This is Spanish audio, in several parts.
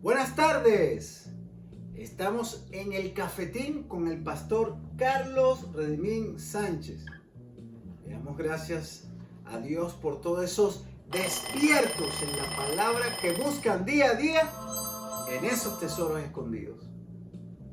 Buenas tardes. Estamos en el cafetín con el pastor Carlos Redimín Sánchez. Le damos gracias a Dios por todos esos despiertos en la palabra que buscan día a día en esos tesoros escondidos.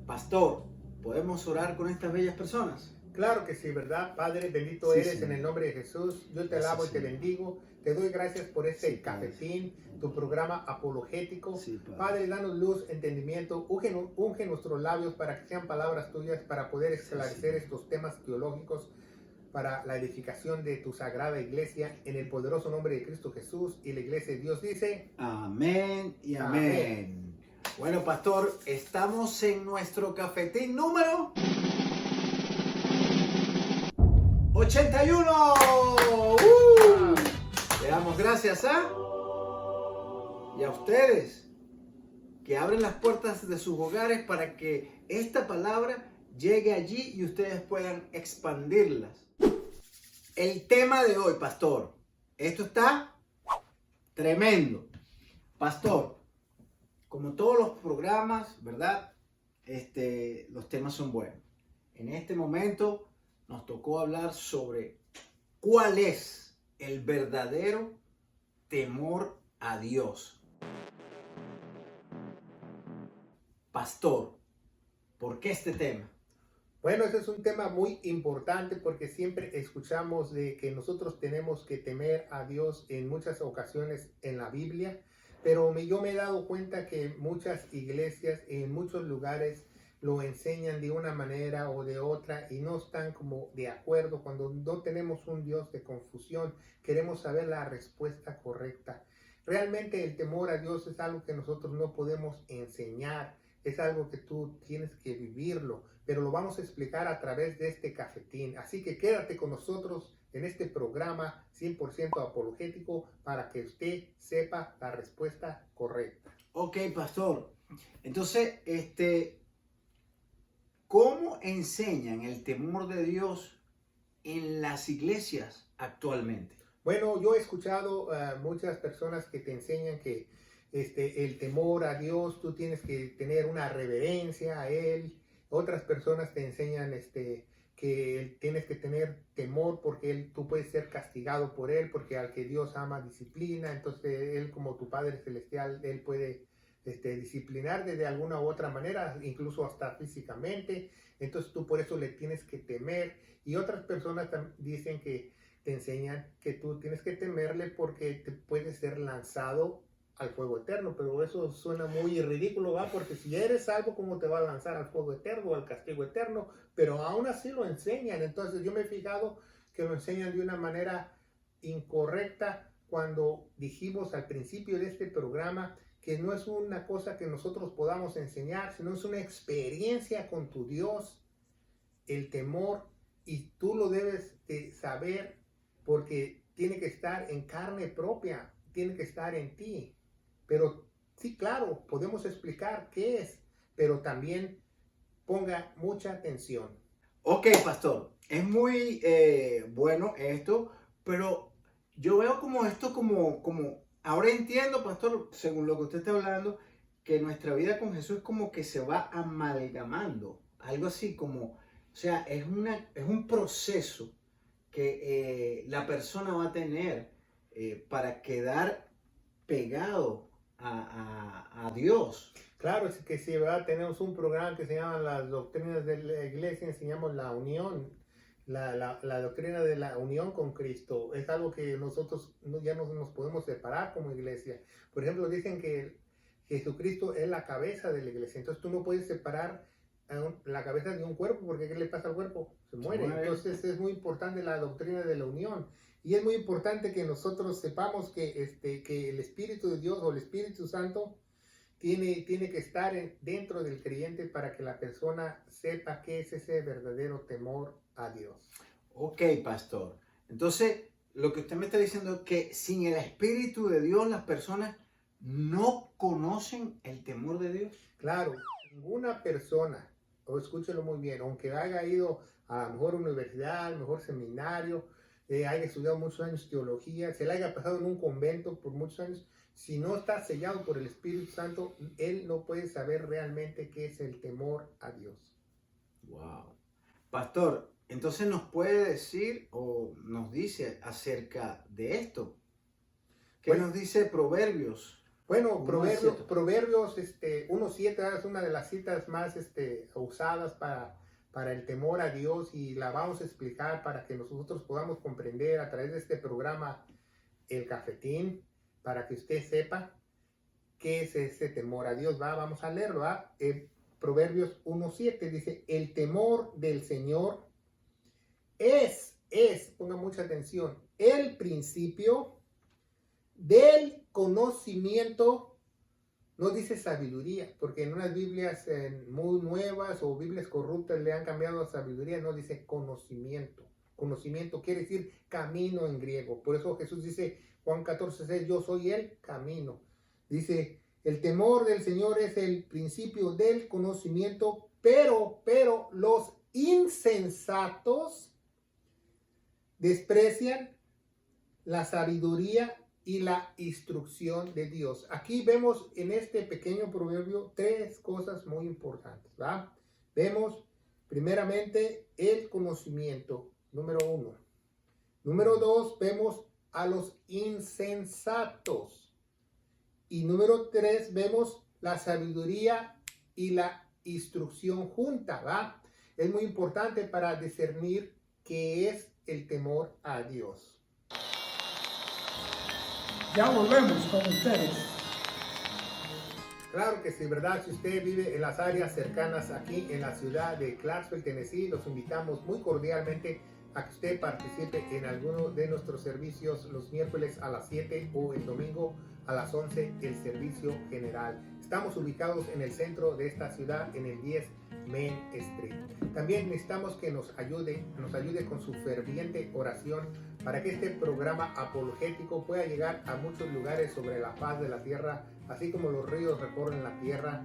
Pastor, ¿podemos orar con estas bellas personas? Claro que sí, ¿verdad? Padre, bendito Sí, eres Señor. en el nombre de Jesús. Yo te Gracias, alabo y te Señor. bendigo. Te doy gracias por este Sí, Padre. cafetín, tu programa apologético. Sí, Padre. Padre, danos luz, entendimiento. Unge nuestros labios para que sean palabras tuyas, para poder esclarecer Señor. estos temas teológicos para la edificación de tu sagrada iglesia, en el poderoso nombre de Cristo Jesús. Y la iglesia de Dios dice: Amén y amén. Amén. Bueno, pastor, estamos en nuestro cafetín número 81. Le damos gracias y a ustedes que abren las puertas de sus hogares para que esta palabra llegue allí y ustedes puedan expandirlas. El tema de hoy, pastor, esto está tremendo. Pastor, como todos los programas, ¿verdad? Los temas son buenos. En este momento nos tocó hablar sobre cuál es el verdadero temor a Dios. Pastor, ¿por qué este tema? Bueno, ese es un tema muy importante porque siempre escuchamos de que nosotros tenemos que temer a Dios en muchas ocasiones en la Biblia, pero yo me he dado cuenta que muchas iglesias en muchos lugares lo enseñan de una manera o de otra y no están como de acuerdo. Cuando no tenemos un Dios de confusión, queremos saber la respuesta correcta. Realmente el temor a Dios es algo que nosotros no podemos enseñar. Es algo que tú tienes que vivirlo, pero lo vamos a explicar a través de este cafetín. Así que quédate con nosotros en este programa 100% apologético para que usted sepa la respuesta correcta. Ok, pastor. Entonces, ¿cómo enseñan el temor de Dios en las iglesias actualmente? Bueno, yo he escuchado a muchas personas que te enseñan que el temor a Dios, tú tienes que tener una reverencia a Él. Otras personas te enseñan que tienes que tener temor porque tú puedes ser castigado por Él, porque al que Dios ama disciplina. Entonces Él, como tu Padre Celestial, Él puede disciplinarte de alguna u otra manera, incluso hasta físicamente. Entonces tú por eso le tienes que temer. Y otras personas dicen que te enseñan que tú tienes que temerle porque te puedes ser lanzado al fuego eterno, pero eso suena muy ridículo, ¿va? Porque si eres salvo, ¿cómo te va a lanzar al fuego eterno o al castigo eterno? Pero aún así lo enseñan. Entonces yo me he fijado que lo enseñan de una manera incorrecta cuando dijimos al principio de este programa que no es una cosa que nosotros podamos enseñar, sino es una experiencia con tu Dios, el temor, y tú lo debes de saber porque tiene que estar en carne propia, tiene que estar en ti. Pero sí, claro, podemos explicar qué es, pero también ponga mucha atención. Ok, pastor, es muy bueno esto, pero yo veo como esto ahora entiendo, pastor, según lo que usted está hablando, que nuestra vida con Jesús es como que se va amalgamando, algo así como, o sea, es un proceso que la persona va a tener para quedar pegado a Dios. Claro, es que sí, ¿verdad? Tenemos un programa que se llama Las Doctrinas de la Iglesia, enseñamos la unión, la doctrina de la unión con Cristo. Es algo que nosotros ya no nos podemos separar como iglesia. Por ejemplo, dicen que Jesucristo es la cabeza de la iglesia, entonces tú no puedes separar la cabeza de un cuerpo, porque ¿qué le pasa al cuerpo? Se muere. Entonces es muy importante la doctrina de la unión. Y es muy importante que nosotros sepamos que el Espíritu de Dios o el Espíritu Santo tiene que estar dentro del creyente para que la persona sepa qué es ese verdadero temor a Dios. Ok, pastor. Entonces, lo que usted me está diciendo es que sin el Espíritu de Dios las personas no conocen el temor de Dios. Claro, ninguna persona, o escúchelo muy bien, aunque haya ido a la mejor universidad, al mejor seminario, haya estudiado muchos años teología, se la haya pasado en un convento por muchos años, si no está sellado por el Espíritu Santo, él no puede saber realmente qué es el temor a Dios. Wow. Pastor, entonces nos puede decir o nos dice acerca de esto. ¿Qué Pues, nos dice Proverbios? Bueno, 1:7. Proverbios 1:7 es una de las citas más usadas para el temor a Dios, y la vamos a explicar para que nosotros podamos comprender a través de este programa El Cafetín, para que usted sepa qué es ese temor a Dios. Vamos a leerlo. Proverbios 1:7 dice: el temor del Señor ponga mucha atención, el principio del conocimiento. No dice sabiduría, porque en unas Biblias muy nuevas o Biblias corruptas le han cambiado a sabiduría, no dice conocimiento. Conocimiento quiere decir camino en griego. Por eso Jesús dice, Juan 14:6, yo soy el camino. Dice, el temor del Señor es el principio del conocimiento, pero los insensatos desprecian la sabiduría y la instrucción de Dios. Aquí vemos en este pequeño proverbio tres cosas muy importantes, ¿va? Vemos primeramente el conocimiento, número 1. Número 2, vemos a los insensatos. Y número 3, vemos la sabiduría y la instrucción junta, ¿va? Es muy importante para discernir qué es el temor a Dios. Ya volvemos con ustedes. Claro que sí, ¿verdad? Si usted vive en las áreas cercanas aquí en la ciudad de Clarksville, Tennessee, los invitamos muy cordialmente a que usted participe en alguno de nuestros servicios los miércoles a las 7 o el domingo a las 11, el servicio general. Estamos ubicados en el centro de esta ciudad, en el 10 Main Street. También necesitamos que nos ayude con su ferviente oración para que este programa apologético pueda llegar a muchos lugares sobre la faz de la tierra, así como los ríos recorren la tierra.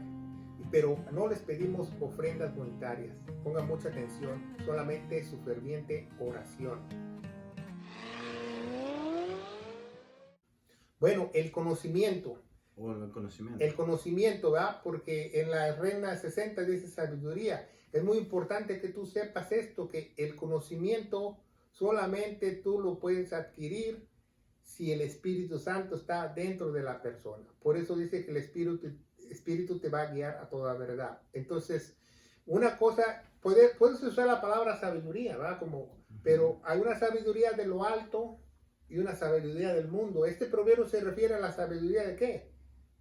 Pero no les pedimos ofrendas monetarias. Pongan mucha atención, solamente su ferviente oración. Bueno, el conocimiento. El conocimiento, ¿verdad? Porque en la Reina 60 dice sabiduría. Es muy importante que tú sepas esto, que el conocimiento solamente tú lo puedes adquirir si el Espíritu Santo está dentro de la persona. Por eso dice que el Espíritu te va a guiar a toda verdad. Entonces, una cosa, puedes usar la palabra sabiduría, ¿verdad? Pero hay una sabiduría de lo alto y una sabiduría del mundo. Este proverbio se refiere a la sabiduría de ¿qué?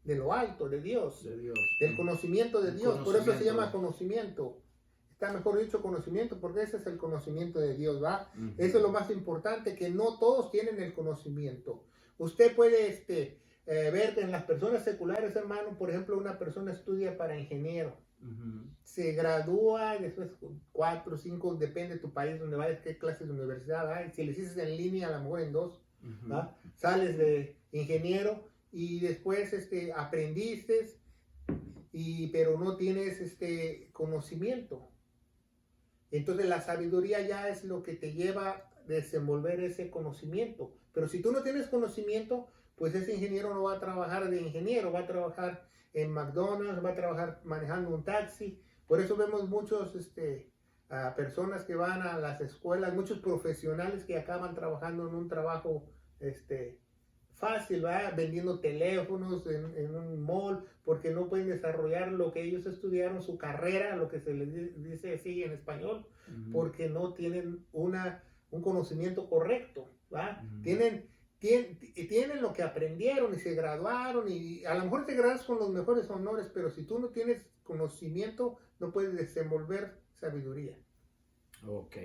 De lo alto, de Dios. Del conocimiento de Dios. Por eso se llama conocimiento. Está mejor dicho conocimiento, porque ese es el conocimiento de Dios, ¿va? Eso es lo más importante, que no todos tienen el conocimiento. Usted puede ver en las personas seculares, hermano, por ejemplo, una persona estudia para ingeniero. Se gradúa, después 4 o 5, depende de tu país donde vayas, qué clases de universidad hay. Si le hiciste en línea, a lo mejor en 2, ¿va? Sales de ingeniero y después aprendiste, pero no tienes conocimiento. Entonces la sabiduría ya es lo que te lleva a desenvolver ese conocimiento. Pero si tú no tienes conocimiento, pues ese ingeniero no va a trabajar de ingeniero, va a trabajar en McDonald's, va a trabajar manejando un taxi. Por eso vemos muchos personas que van a las escuelas, muchos profesionales que acaban trabajando en un trabajo fácil, ¿va? Vendiendo teléfonos en un mall, porque no pueden desarrollar lo que ellos estudiaron, su carrera, lo que se les dice así en español, porque no tienen un conocimiento correcto, ¿va? Tienen lo que aprendieron y se graduaron, y a lo mejor te gradúas con los mejores honores, pero si tú no tienes conocimiento, no puedes desenvolver sabiduría. Ok.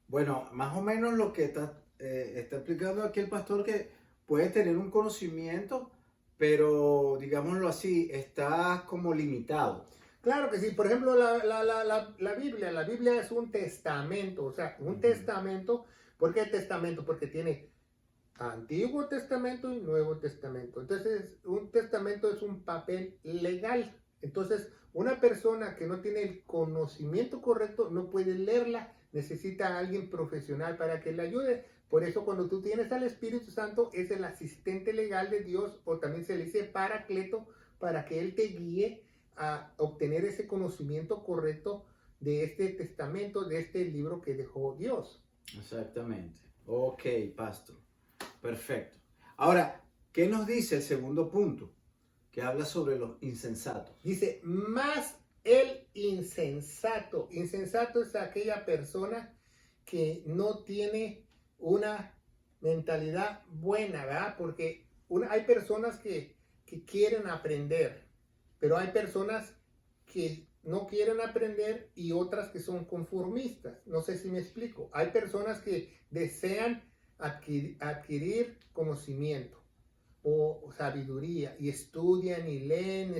Bueno, más o menos lo que está explicando aquí el pastor, que puedes tener un conocimiento, pero digámoslo así, estás como limitado. Claro que sí. Por ejemplo, la Biblia es un testamento, o sea, un testamento. ¿Por qué testamento? Porque tiene Antiguo Testamento y Nuevo Testamento. Entonces, un testamento es un papel legal. Entonces, una persona que no tiene el conocimiento correcto no puede leerla necesita a alguien profesional para que le ayude. Por eso cuando tú tienes al Espíritu Santo, es el asistente legal de Dios, o también se le dice paracleto, para que Él te guíe a obtener ese conocimiento correcto de este testamento, de este libro que dejó Dios. Exactamente. Ok, pastor. Perfecto. Ahora, ¿qué nos dice el segundo punto? Que habla sobre los insensatos. Dice, más el insensato. Insensato es aquella persona que no tiene una mentalidad buena, ¿verdad? Porque hay personas que quieren aprender, pero hay personas que no quieren aprender y otras que son conformistas. No sé si me explico. Hay personas que desean adquirir conocimiento o sabiduría y estudian y leen,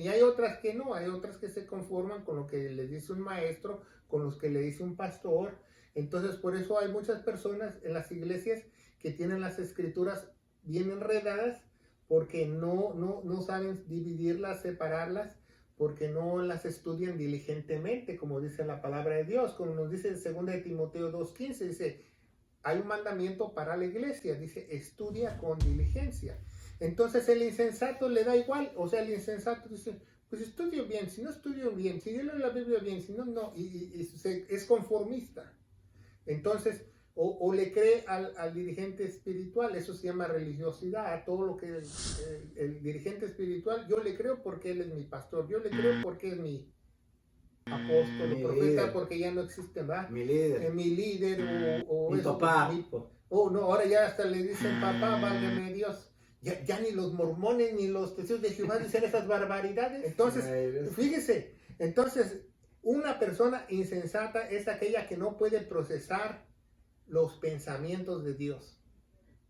y hay otras que no, hay otras que se conforman con lo que les dice un maestro, con los que le dice un pastor. Entonces por eso hay muchas personas en las iglesias que tienen las escrituras bien enredadas porque no saben dividirlas, separarlas, porque no las estudian diligentemente, como dice la palabra de Dios, como nos dice en 2 de Timoteo 2:15, dice, hay un mandamiento para la iglesia, dice, estudia con diligencia. Entonces el insensato le da igual, o sea, el insensato dice, pues estudio bien, si no estudio bien, si leo la Biblia bien, si no, no, y es conformista. Entonces, o le cree al dirigente espiritual, eso se llama religiosidad, a todo lo que el dirigente espiritual, yo le creo porque él es mi pastor, yo le creo porque es mi apóstol, Mi profeta, líder. porque ya no existe, ¿verdad? Mi líder. Mi líder o Mi eso, papá. no, ahora ya hasta le dicen papá, válgame Dios. Ya ni los mormones ni los testigos de Jehová dicen esas barbaridades. Entonces, fíjese, una persona insensata es aquella que no puede procesar los pensamientos de Dios,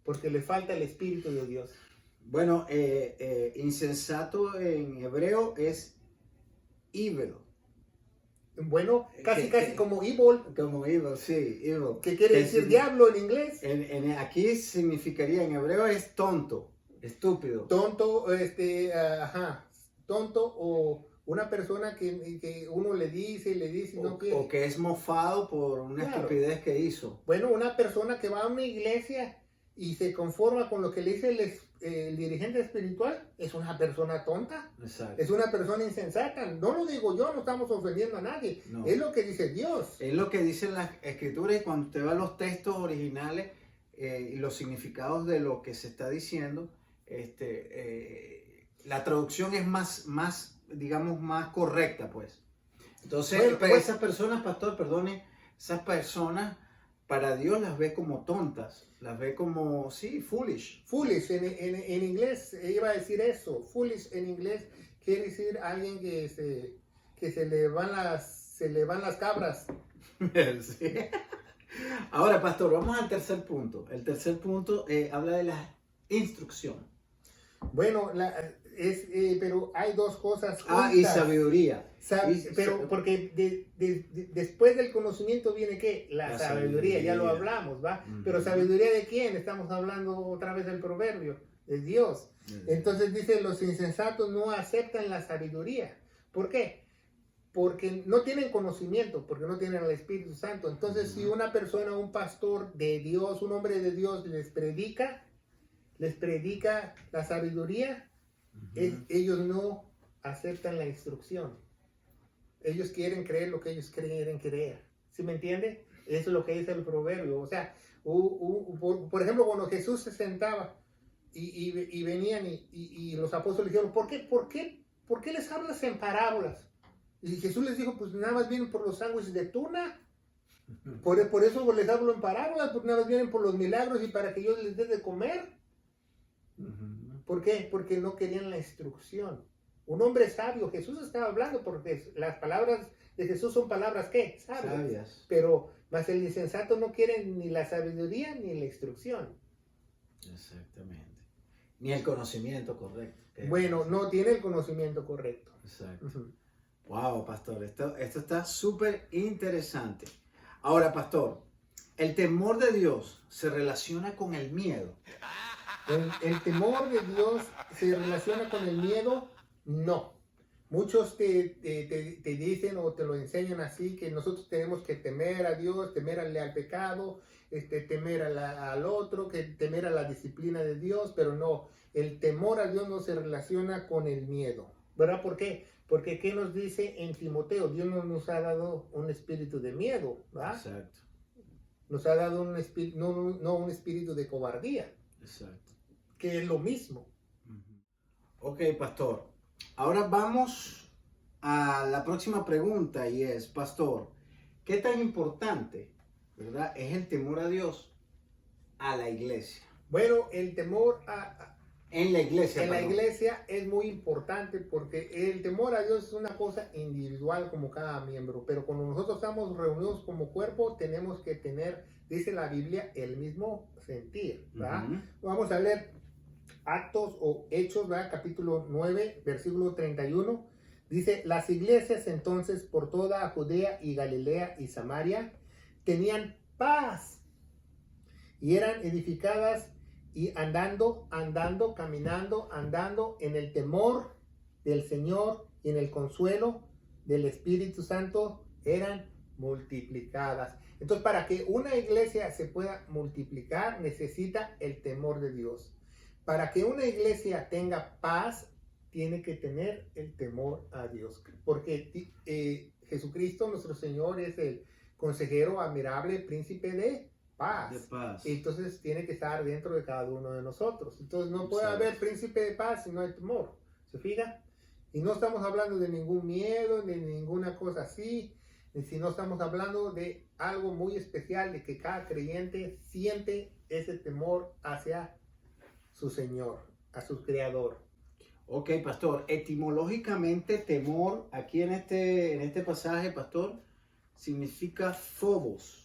porque le falta el Espíritu de Dios. Bueno, insensato en hebreo es evil. Bueno, casi Que- como evil, Como evil, sí, evil. que quiere decir diablo en inglés. Aquí significaría en hebreo es tonto, estúpido. Tonto, tonto, o una persona que uno le dice y no quiere. O que es mofado por una Claro. estupidez que hizo. Bueno, una persona que va a una iglesia y se conforma con lo que le dice el dirigente espiritual, es una persona tonta, Exacto. es una persona insensata. No lo digo yo, no estamos ofendiendo a nadie, No. es lo que dice Dios. Es lo que dicen las escrituras y cuando usted va a los textos originales y los significados de lo que se está diciendo, la traducción es más, digamos, más correcta, pues. Entonces, Bueno, pero pues- esas personas, pastor, perdone, esas personas, para Dios las ve como tontas, las ve como, sí, foolish. Foolish en inglés, iba a decir eso, foolish en inglés quiere decir alguien que se le van las cabras. Sí. Ahora, pastor, vamos al tercer punto. El tercer punto habla de la instrucción. Bueno, pero hay dos cosas Ah, y juntas. sabiduría. Pero porque después del conocimiento viene ¿qué? La sabiduría, ya lo sabiduría. hablamos, ¿va? Ujú. Pero ¿sabiduría de quién? Estamos hablando otra vez del proverbio, de Dios. Entonces dice, los insensatos no aceptan la sabiduría. ¿Por qué? Porque no tienen conocimiento, porque no tienen el Espíritu Santo. Entonces, si una persona, un pastor de Dios, un hombre de Dios les predica la sabiduría, ellos no aceptan la instrucción. Ellos quieren creer lo que ellos quieren creer. ¿Sí me entiende? Eso es lo que dice el proverbio. O sea, por ejemplo, cuando Jesús se sentaba y venían y los apóstoles dijeron, ¿por qué les hablas en parábolas? Y Jesús les dijo, pues nada más vienen por los sándwiches de tuna. Por eso les hablo en parábolas, porque nada más vienen por los milagros y para que yo les dé de comer. ¿Por qué? Porque no querían la instrucción. Un hombre sabio, Jesús estaba hablando porque las palabras de Jesús son palabras ¿qué? Sabias. Pero más el insensato no quiere ni la sabiduría ni la instrucción. Exactamente. Ni el conocimiento correcto. Bueno, no tiene el conocimiento correcto. Exacto. Wow, pastor, esto está súper interesante. Ahora, pastor, ¿el temor de Dios se relaciona con el miedo? ¿El temor de Dios se relaciona con el miedo? No. Muchos te dicen o te lo enseñan así, que nosotros tenemos que temer a Dios, temerle al pecado, temer al otro, que temer a la disciplina de Dios, pero no, el temor a Dios no se relaciona con el miedo, ¿verdad? ¿Por qué? Porque ¿qué nos dice en Timoteo? Dios no nos ha dado un espíritu de miedo, ¿verdad? Exacto, Nos ha dado un espíritu, no un espíritu de cobardía, exacto. que es lo mismo. Ok, pastor. Ahora vamos a la próxima pregunta y es, pastor, ¿qué tan importante, verdad, es el temor a Dios a la iglesia? Bueno, el temor En la iglesia, en la perdón. iglesia es muy importante porque el temor a Dios es una cosa individual como cada miembro, pero cuando nosotros estamos reunidos como cuerpo tenemos que tener, dice la Biblia, el mismo sentir, ¿verdad? Ujú. Vamos a leer Actos o Hechos, ¿verdad? Capítulo 9, versículo 31. Dice, las iglesias entonces por toda Judea y Galilea y Samaria tenían paz y eran edificadas y andando en el temor del Señor y en el consuelo del Espíritu Santo eran multiplicadas. Entonces, para que una iglesia se pueda multiplicar, necesita el temor de Dios. Para que una iglesia tenga paz, tiene que tener el temor a Dios. Porque Jesucristo, nuestro Señor, es el consejero admirable, príncipe de paz. De paz. Entonces tiene que estar dentro de cada uno de nosotros. Entonces no puede Exacto. haber príncipe de paz si no hay temor. ¿Se fija? Y no estamos hablando de ningún miedo, ni ninguna cosa así, si no estamos hablando de algo muy especial, de que cada creyente siente ese temor hacia su Señor, a su Creador. Ok, pastor, etimológicamente temor, aquí en este pasaje, pastor, significa phobos,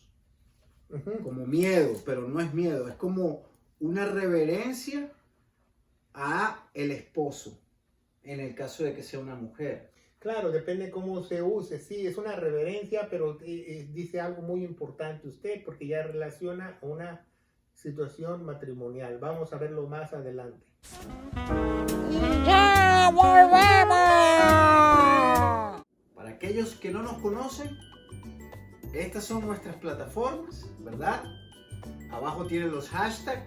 como miedo, pero no es miedo, es como una reverencia a el esposo, en el caso de que sea una mujer. Claro, depende cómo se use. Sí, es una reverencia, pero dice algo muy importante usted, porque ya relaciona una situación matrimonial. Vamos a verlo más adelante. ¡Ya volvemos! Para aquellos que no nos conocen, estas son nuestras plataformas, ¿verdad? Abajo tienen los hashtags.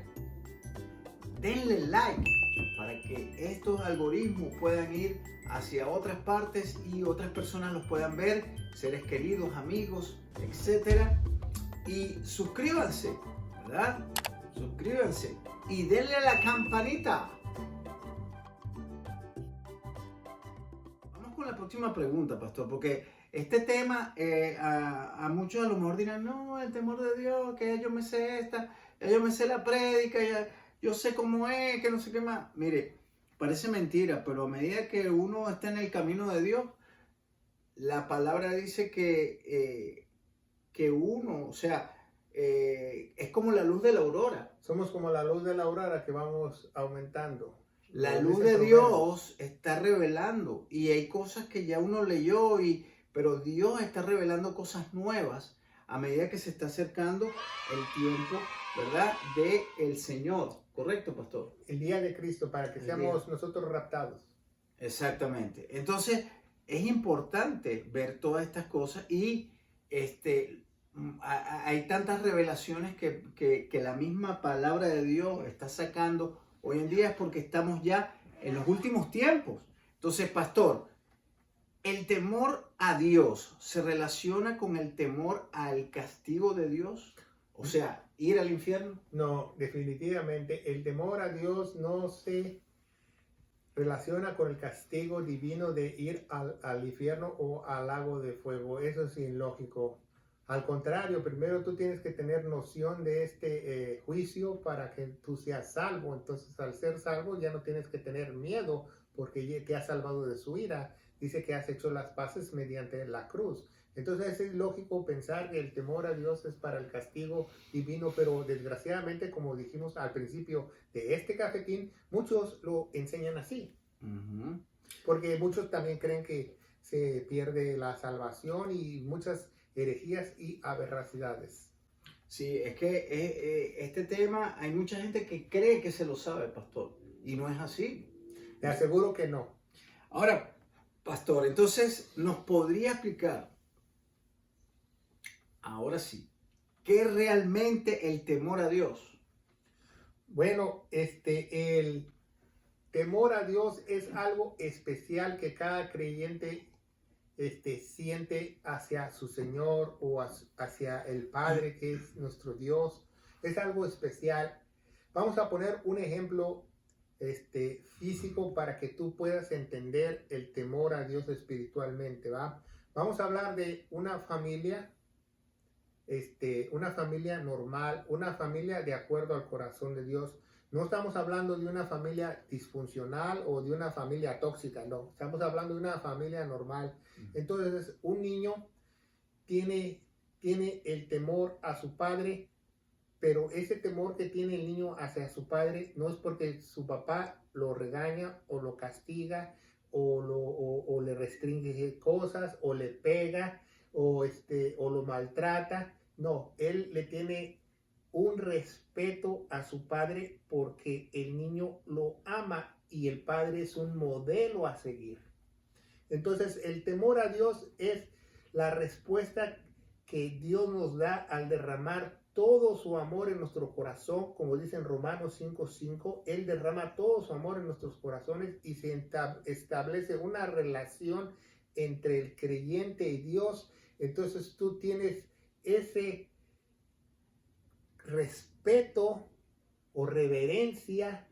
Denle like para que estos algoritmos puedan ir hacia otras partes y otras personas los puedan ver, seres queridos, amigos, etc. Y suscríbanse, ¿verdad? Suscríbanse y denle a la campanita. Vamos con la próxima pregunta, pastor, porque este tema a muchos a lo mejor dirán, no, el temor de Dios, que yo me sé esta, ya yo me sé la prédica, ya yo sé cómo es, que no sé qué más. Mire, parece mentira, pero a medida que uno está en el camino de Dios, la palabra dice que uno, o sea, es como la luz de la aurora. Somos como la luz de la aurora que vamos aumentando. La luz de Dios está revelando y hay cosas que ya uno leyó, pero Dios está revelando cosas nuevas a medida que se está acercando el tiempo, ¿verdad? De el Señor. ¿Correcto, pastor? El día de Cristo, para que seamos nosotros raptados. Exactamente. Entonces, es importante ver todas estas cosas y hay tantas revelaciones que la misma palabra de Dios está sacando hoy en día, es porque estamos ya en los últimos tiempos. Entonces, pastor, ¿el temor a Dios se relaciona con el temor al castigo de Dios? O sea, ir al infierno. No, definitivamente el temor a Dios no se relaciona con el castigo divino de ir al infierno o al lago de fuego. Eso es ilógico. Al contrario, primero tú tienes que tener noción de este juicio para que tú seas salvo. Entonces, al ser salvo ya no tienes que tener miedo porque te has salvado de su ira. Dice que has hecho las paces mediante la cruz. Entonces es lógico pensar que el temor a Dios es para el castigo divino, pero desgraciadamente, como dijimos al principio de este cafetín, muchos lo enseñan así. Porque muchos también creen que se pierde la salvación y muchas herejías y aberracidades. Sí, es que este tema, hay mucha gente que cree que se lo sabe, pastor, y no es así. Te aseguro que no. Ahora, Pastor, entonces, ¿nos podría explicar, ahora sí, qué es realmente el temor a Dios? Bueno, el temor a Dios es algo especial que cada creyente siente hacia su Señor o hacia el Padre, que es nuestro Dios. Es algo especial. Vamos a poner un ejemplo físico para que tú puedas entender el temor a Dios espiritualmente, ¿va? Vamos a hablar de una familia normal, una familia de acuerdo al corazón de Dios. No estamos hablando de una familia disfuncional o de una familia tóxica, no. Estamos hablando de una familia normal. Entonces, un niño tiene el temor a su padre, pero ese temor que tiene el niño hacia su padre no es porque su papá lo regaña o lo castiga o le restringe cosas o le pega o lo maltrata. No, él le tiene un respeto a su padre porque el niño lo ama y el padre es un modelo a seguir. Entonces, el temor a Dios es la respuesta que Dios nos da al derramar todo su amor en nuestro corazón, como dice en Romanos 5:5, Él derrama todo su amor en nuestros corazones y se establece una relación entre el creyente y Dios. Entonces tú tienes ese respeto o reverencia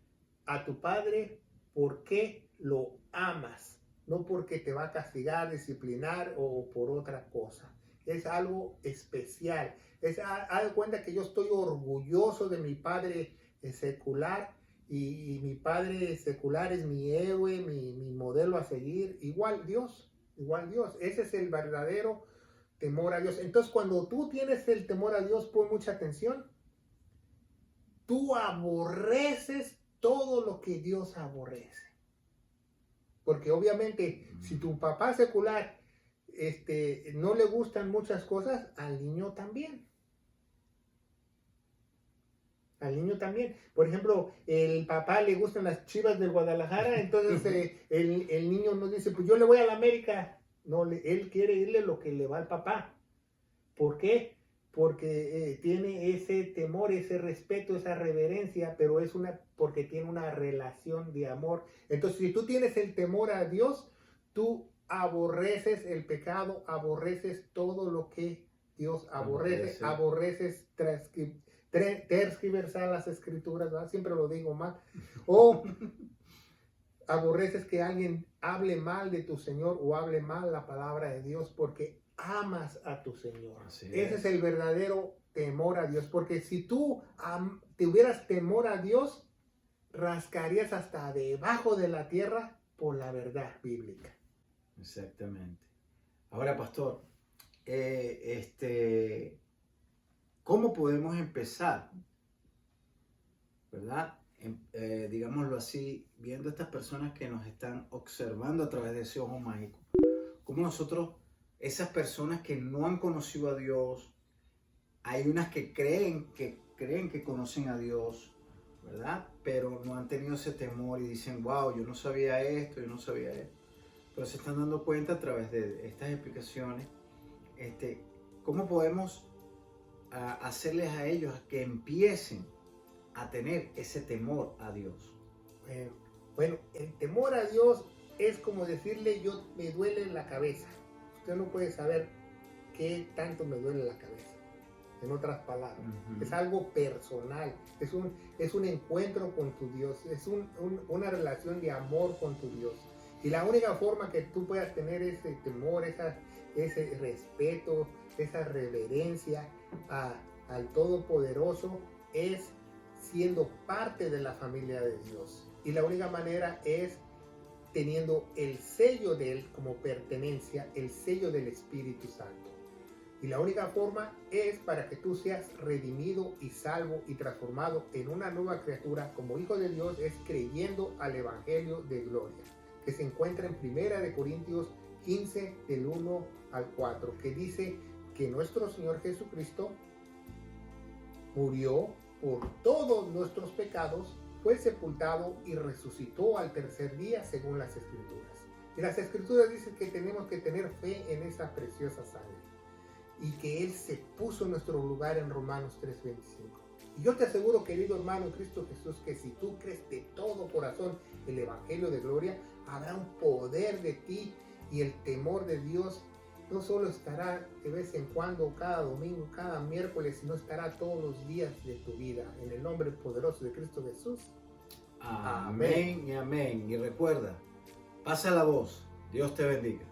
a tu Padre porque lo amas, no porque te va a castigar, disciplinar o por otra cosa. Es algo especial. Haz de cuenta que yo estoy orgulloso de mi padre secular y mi padre secular es mi héroe, mi modelo a seguir. Igual Dios. Ese es el verdadero temor a Dios. Entonces, cuando tú tienes el temor a Dios, pon mucha atención. Tú aborreces todo lo que Dios aborrece. Porque obviamente, si tu papá secular no le gustan muchas cosas, al niño también. Por ejemplo, el papá le gustan las Chivas del Guadalajara, entonces el niño no dice, pues yo le voy a la América. No, él quiere irle lo que le va al papá. ¿Por qué? Porque tiene ese temor, ese respeto, esa reverencia, pero porque tiene una relación de amor. Entonces, si tú tienes el temor a Dios, tú aborreces el pecado, aborreces todo lo que Dios aborrece, aborreces tergiversar las escrituras, ¿verdad? Siempre lo digo mal, o aborreces que alguien hable mal de tu Señor o hable mal la palabra de Dios porque amas a tu Señor. Ese es el verdadero temor a Dios, porque si tú tuvieras temor a Dios, rascarías hasta debajo de la tierra por la verdad bíblica. Exactamente. Ahora, pastor, ¿cómo podemos empezar? ¿Verdad? Digámoslo así, viendo estas personas que nos están observando a través de ese ojo mágico. ¿Cómo nosotros, esas personas que no han conocido a Dios, hay unas que creen que conocen a Dios, ¿verdad? Pero no han tenido ese temor y dicen, wow, yo no sabía esto, yo no sabía esto. Pero se están dando cuenta a través de estas explicaciones, cómo podemos hacerles a ellos que empiecen a tener ese temor a Dios. Bueno, el temor a Dios es como decirle, me duele la cabeza. Usted no puede saber qué tanto me duele la cabeza. En otras palabras, es algo personal, es un encuentro con tu Dios, es una relación de amor con tu Dios. Y la única forma que tú puedas tener ese temor, ese respeto, esa reverencia al Todopoderoso es siendo parte de la familia de Dios. Y la única manera es teniendo el sello de Él como pertenencia, el sello del Espíritu Santo. Y la única forma es para que tú seas redimido y salvo y transformado en una nueva criatura como hijo de Dios, es creyendo al Evangelio de Gloria, que se encuentra en 1 Corintios 15, del 1 al 4, que dice que nuestro Señor Jesucristo murió por todos nuestros pecados, fue sepultado y resucitó al tercer día según las Escrituras. Y las escrituras dicen que tenemos que tener fe en esa preciosa sangre. Y que Él se puso en nuestro lugar en Romanos 3:25. Y yo te aseguro, querido hermano en Cristo Jesús, que si tú crees de todo corazón el Evangelio de gloria, habrá un poder de ti y el temor de Dios no solo estará de vez en cuando, cada domingo, cada miércoles, sino estará todos los días de tu vida. En el nombre poderoso de Cristo Jesús. Amén y amén. Y recuerda, pasa la voz. Dios te bendiga.